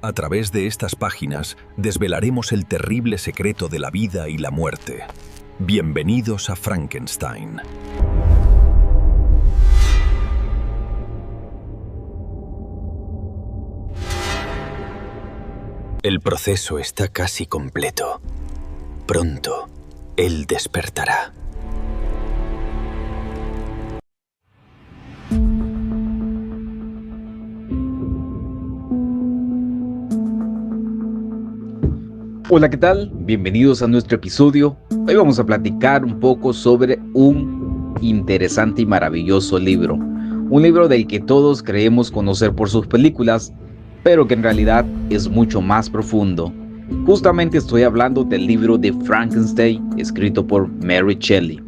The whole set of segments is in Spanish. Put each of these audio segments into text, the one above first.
A través de estas páginas desvelaremos el terrible secreto de la vida y la muerte. Bienvenidos a Frankenstein. El proceso está casi completo. Pronto, él despertará. Hola, ¿qué tal? Bienvenidos a nuestro episodio. Hoy vamos a platicar un poco sobre un interesante y maravilloso libro. Un libro del que todos creemos conocer por sus películas, pero que en realidad es mucho más profundo. Justamente estoy hablando del libro de Frankenstein, escrito por Mary Shelley.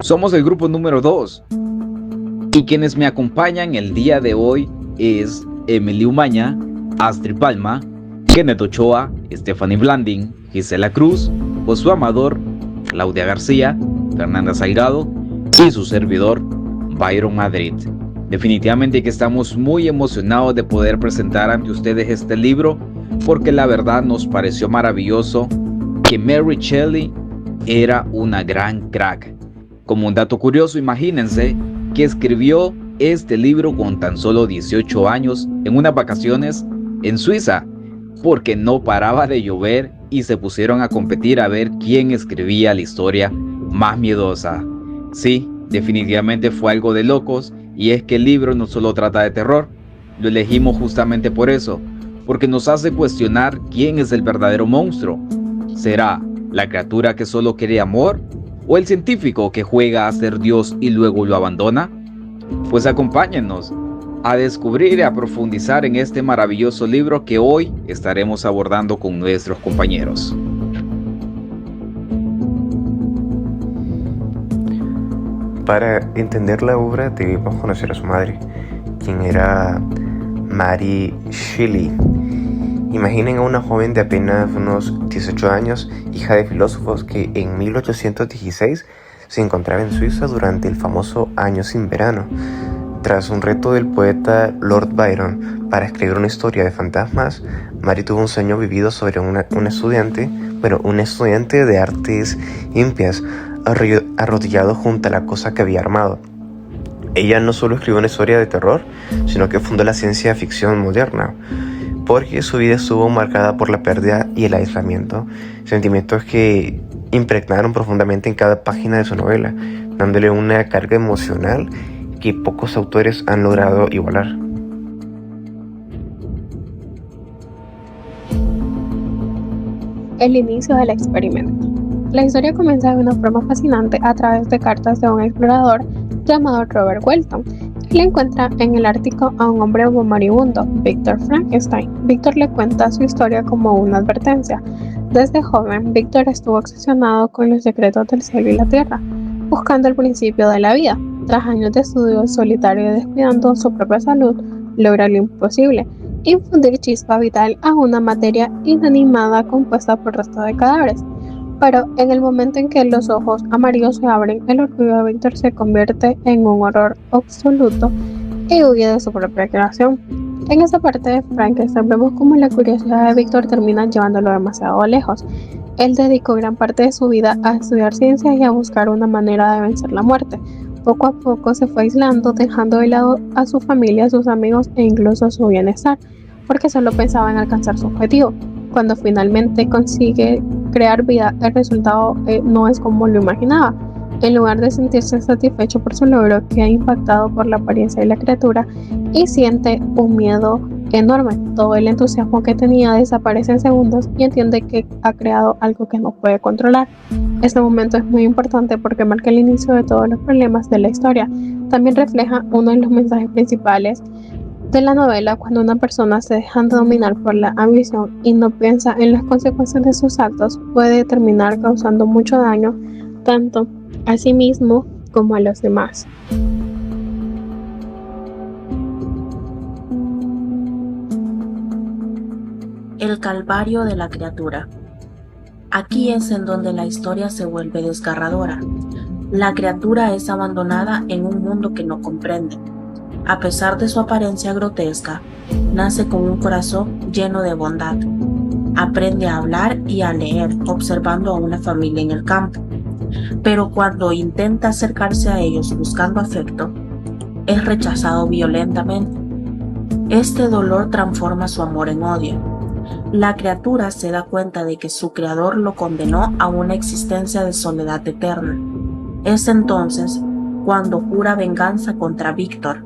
Somos el grupo número 2. Y quienes me acompañan el día de hoy es Emily Umaña, Astrid Palma, Kenneth Ochoa, Stephanie Blanding, Gisela Cruz, Josué Amador, Claudia García, Fernanda Zairado y su servidor, Byron Madrid. Definitivamente que estamos muy emocionados de poder presentar ante ustedes este libro, porque la verdad nos pareció maravilloso que Mary Shelley era una gran crack. Como un dato curioso, imagínense que escribió este libro con tan solo 18 años en unas vacaciones en Suiza, porque no paraba de llover y se pusieron a competir a ver quién escribía la historia más miedosa. Sí, definitivamente fue algo de locos, y es que el libro no solo trata de terror. Lo elegimos justamente por eso, porque nos hace cuestionar quién es el verdadero monstruo. ¿Será la criatura que solo quiere amor? ¿O el científico que juega a ser Dios y luego lo abandona? Pues acompáñennos a descubrir y a profundizar en este maravilloso libro que hoy estaremos abordando con nuestros compañeros. Para entender la obra debemos conocer a su madre, quien era Mary Shelley. Imaginen a una joven de apenas unos 18 años, hija de filósofos, que en 1816 se encontraba en Suiza durante el famoso Año sin Verano, tras un reto del poeta Lord Byron para escribir una historia de fantasmas. Mary tuvo un sueño vivido sobre un estudiante de artes impias, arrodillado junto a la cosa que había armado. Ella no solo escribió una historia de terror, sino que fundó la ciencia ficción moderna, porque su vida estuvo marcada por la pérdida y el aislamiento, sentimientos que impregnaron profundamente en cada página de su novela, dándole una carga emocional que pocos autores han logrado igualar. El inicio del experimento. La historia comienza de una forma fascinante a través de cartas de un explorador llamado Robert Welton, que le encuentra en el Ártico a un hombre moribundo, Victor Frankenstein. Victor le cuenta su historia como una advertencia. Desde joven, Victor estuvo obsesionado con los secretos del cielo y la tierra, buscando el principio de la vida. Tras años de estudio solitario y descuidando su propia salud, logra lo imposible: infundir chispa vital a una materia inanimada compuesta por restos de cadáveres. Pero en el momento en que los ojos amarillos se abren, el orgullo de Victor se convierte en un horror absoluto y huye de su propia creación. En esa parte de Frankenstein vemos cómo la curiosidad de Victor termina llevándolo demasiado lejos. Él dedicó gran parte de su vida a estudiar ciencias y a buscar una manera de vencer la muerte. Poco a poco se fue aislando, dejando de lado a su familia, a sus amigos e incluso su bienestar, porque solo pensaba en alcanzar su objetivo. Cuando finalmente consigue crear vida, el resultado no es como lo imaginaba. En lugar de sentirse satisfecho por su logro, queda impactado por la apariencia de la criatura y siente un miedo enorme. Todo el entusiasmo que tenía desaparece en segundos y entiende que ha creado algo que no puede controlar. Este momento es muy importante porque marca el inicio de todos los problemas de la historia. También refleja uno de los mensajes principales de la novela: cuando una persona se deja dominar por la ambición y no piensa en las consecuencias de sus actos, puede terminar causando mucho daño tanto a sí mismo como a los demás. El calvario de la criatura. Aquí es en donde la historia se vuelve desgarradora. La criatura es abandonada en un mundo que no comprende. A pesar de su apariencia grotesca, nace con un corazón lleno de bondad. Aprende a hablar y a leer observando a una familia en el campo. Pero cuando intenta acercarse a ellos buscando afecto, es rechazado violentamente. Este dolor transforma su amor en odio. La criatura se da cuenta de que su creador lo condenó a una existencia de soledad eterna. Es entonces cuando jura venganza contra Víctor,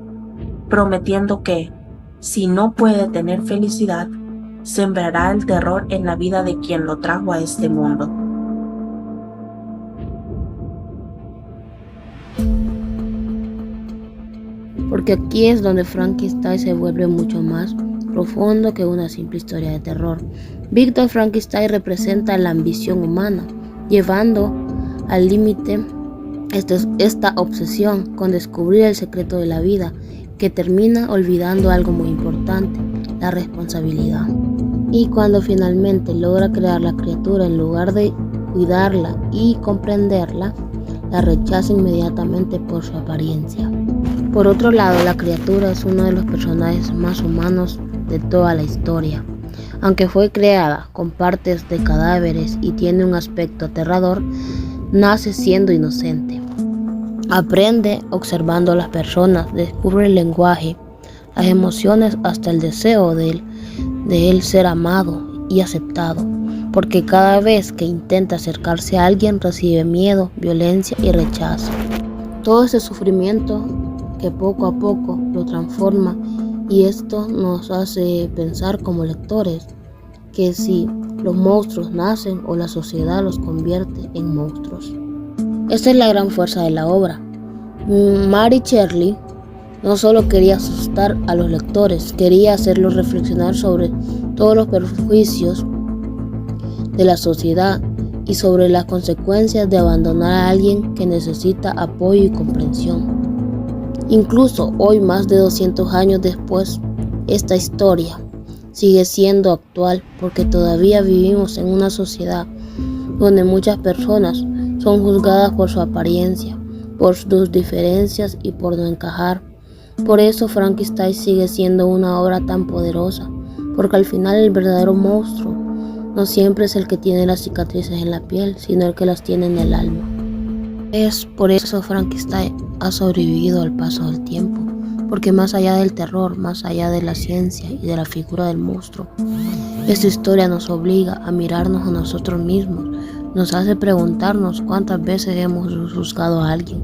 prometiendo que, si no puede tener felicidad, sembrará el terror en la vida de quien lo trajo a este mundo. Porque aquí es donde Frankenstein se vuelve mucho más profundo que una simple historia de terror. Víctor Frankenstein representa la ambición humana, llevando al límite esta obsesión con descubrir el secreto de la vida, que termina olvidando algo muy importante, la responsabilidad. Y cuando finalmente logra crear la criatura, en lugar de cuidarla y comprenderla, la rechaza inmediatamente por su apariencia. Por otro lado, la criatura es uno de los personajes más humanos de toda la historia. Aunque fue creada con partes de cadáveres y tiene un aspecto aterrador, nace siendo inocente. Aprende observando a las personas, descubre el lenguaje, las emociones, hasta el deseo de él ser amado y aceptado, porque cada vez que intenta acercarse a alguien recibe miedo, violencia y rechazo. Todo ese sufrimiento que poco a poco lo transforma, y esto nos hace pensar como lectores que si los monstruos nacen o la sociedad los convierte en monstruos. Esta es la gran fuerza de la obra. Mary Shelley no solo quería asustar a los lectores, quería hacerlos reflexionar sobre todos los perjuicios de la sociedad y sobre las consecuencias de abandonar a alguien que necesita apoyo y comprensión. Incluso hoy, más de 200 años después, esta historia sigue siendo actual porque todavía vivimos en una sociedad donde muchas personas son juzgadas por su apariencia, por sus diferencias y por no encajar. Por eso Frankenstein sigue siendo una obra tan poderosa, porque al final el verdadero monstruo no siempre es el que tiene las cicatrices en la piel, sino el que las tiene en el alma. Es por eso Frankenstein ha sobrevivido al paso del tiempo, porque más allá del terror, más allá de la ciencia y de la figura del monstruo, esta historia nos obliga a mirarnos a nosotros mismos, nos hace preguntarnos cuántas veces hemos juzgado a alguien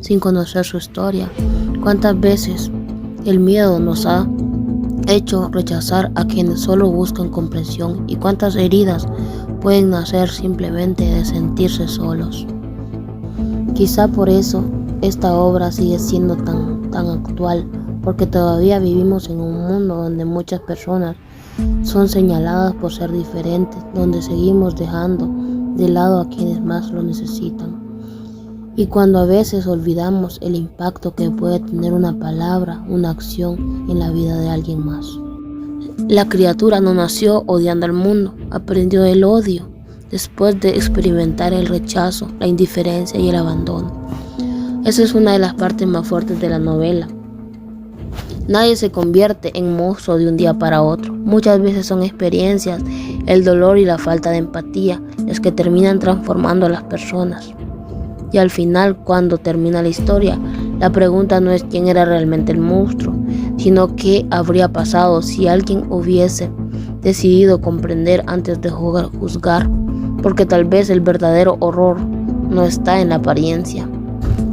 sin conocer su historia, cuántas veces el miedo nos ha hecho rechazar a quienes solo buscan comprensión, y cuántas heridas pueden nacer simplemente de sentirse solos. Quizá por eso esta obra sigue siendo tan actual, porque todavía vivimos en un mundo donde muchas personas son señaladas por ser diferentes, donde seguimos dejando de lado a quienes más lo necesitan. Y cuando a veces olvidamos el impacto que puede tener una palabra, una acción en la vida de alguien más. La criatura no nació odiando al mundo, aprendió el odio después de experimentar el rechazo, la indiferencia y el abandono. Esa es una de las partes más fuertes de la novela. Nadie se convierte en monstruo de un día para otro. Muchas veces son experiencias, el dolor y la falta de empatía las que terminan transformando a las personas. Y al final, cuando termina la historia, la pregunta no es quién era realmente el monstruo, sino qué habría pasado si alguien hubiese decidido comprender antes de juzgar, porque tal vez el verdadero horror no está en la apariencia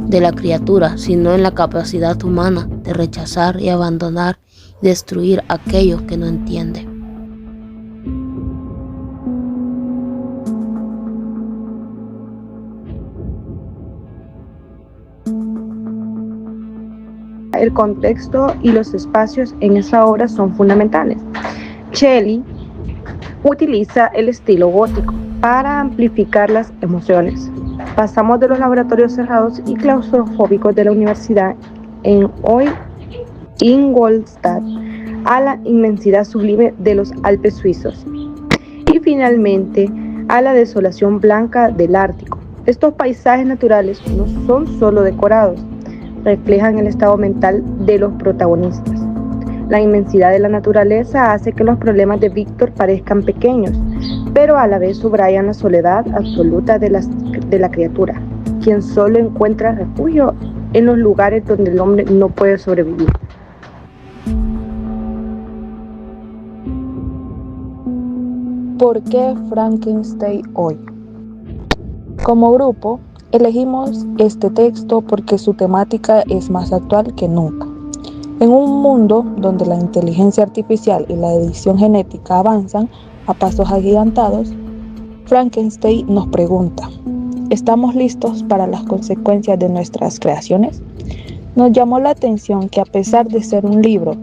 de la criatura, sino en la capacidad humana de rechazar y abandonar y destruir a aquellos que no entiende. El contexto y los espacios en esa obra son fundamentales. Shelley utiliza el estilo gótico para amplificar las emociones. Pasamos de los laboratorios cerrados y claustrofóbicos de la universidad en hoy Ingolstadt a la inmensidad sublime de los Alpes suizos y finalmente a la desolación blanca del Ártico. Estos paisajes naturales no son solo decorados, reflejan el estado mental de los protagonistas. La inmensidad de la naturaleza hace que los problemas de Víctor parezcan pequeños, pero a la vez subrayan la soledad absoluta de la criatura, quien solo encuentra refugio en los lugares donde el hombre no puede sobrevivir. ¿Por qué Frankenstein hoy? Como grupo, elegimos este texto porque su temática es más actual que nunca. En un mundo donde la inteligencia artificial y la edición genética avanzan a pasos agigantados, Frankenstein nos pregunta: ¿estamos listos para las consecuencias de nuestras creaciones? Nos llamó la atención que, a pesar de ser un libro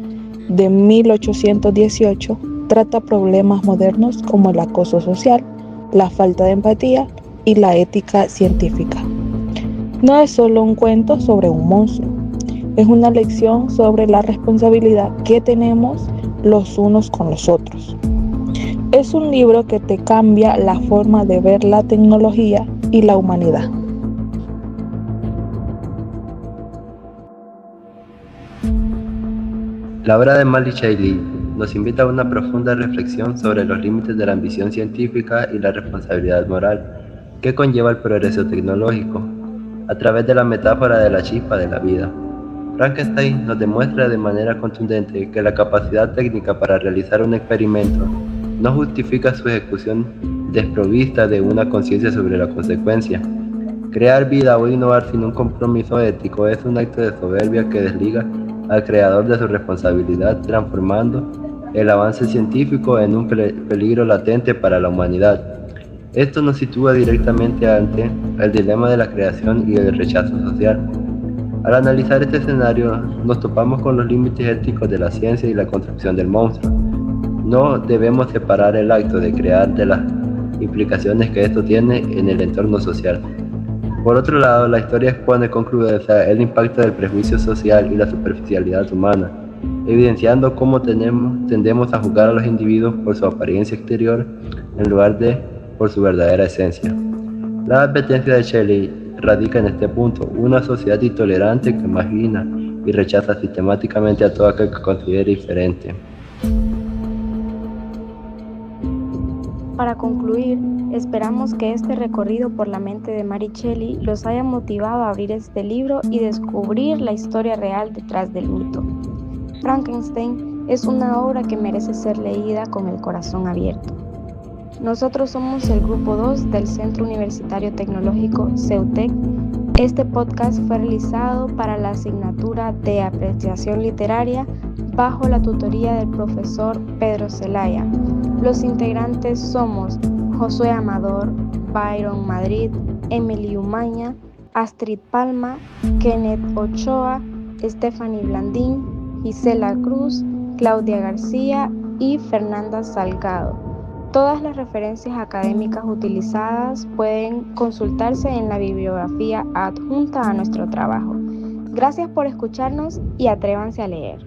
de 1818, trata problemas modernos como el acoso social, la falta de empatía y la ética científica. No es solo un cuento sobre un monstruo, es una lección sobre la responsabilidad que tenemos los unos con los otros. Es un libro que te cambia la forma de ver la tecnología y la humanidad. La obra de Mary Shelley nos invita a una profunda reflexión sobre los límites de la ambición científica y la responsabilidad moral que conlleva el progreso tecnológico, a través de la metáfora de la chispa de la vida. Frankenstein nos demuestra de manera contundente que la capacidad técnica para realizar un experimento no justifica su ejecución desprovista de una conciencia sobre la consecuencia. Crear vida o innovar sin un compromiso ético es un acto de soberbia que desliga al creador de su responsabilidad, transformando el avance científico en un peligro latente para la humanidad. Esto nos sitúa directamente ante el dilema de la creación y el rechazo social. Al analizar este escenario, nos topamos con los límites éticos de la ciencia y la construcción del monstruo. No debemos separar el acto de crear de las implicaciones que esto tiene en el entorno social. Por otro lado, la historia expone con crudeza el impacto del prejuicio social y la superficialidad humana, evidenciando cómo tendemos a juzgar a los individuos por su apariencia exterior en lugar de por su verdadera esencia. La advertencia de Shelley radica en este punto: una sociedad intolerante que margina y rechaza sistemáticamente a todo aquel que considere diferente. Para concluir, esperamos que este recorrido por la mente de Mary Shelley los haya motivado a abrir este libro y descubrir la historia real detrás del mito. Frankenstein es una obra que merece ser leída con el corazón abierto. Nosotros somos el grupo 2 del Centro Universitario Tecnológico CEUTEC. Este podcast fue realizado para la asignatura de Apreciación Literaria bajo la tutoría del profesor Pedro Zelaya. Los integrantes somos Josué Amador, Byron Madrid, Emily Umaña, Astrid Palma, Kenneth Ochoa, Stephanie Blandín, Gisela Cruz, Claudia García y Fernanda Salgado. Todas las referencias académicas utilizadas pueden consultarse en la bibliografía adjunta a nuestro trabajo. Gracias por escucharnos y atrévanse a leer.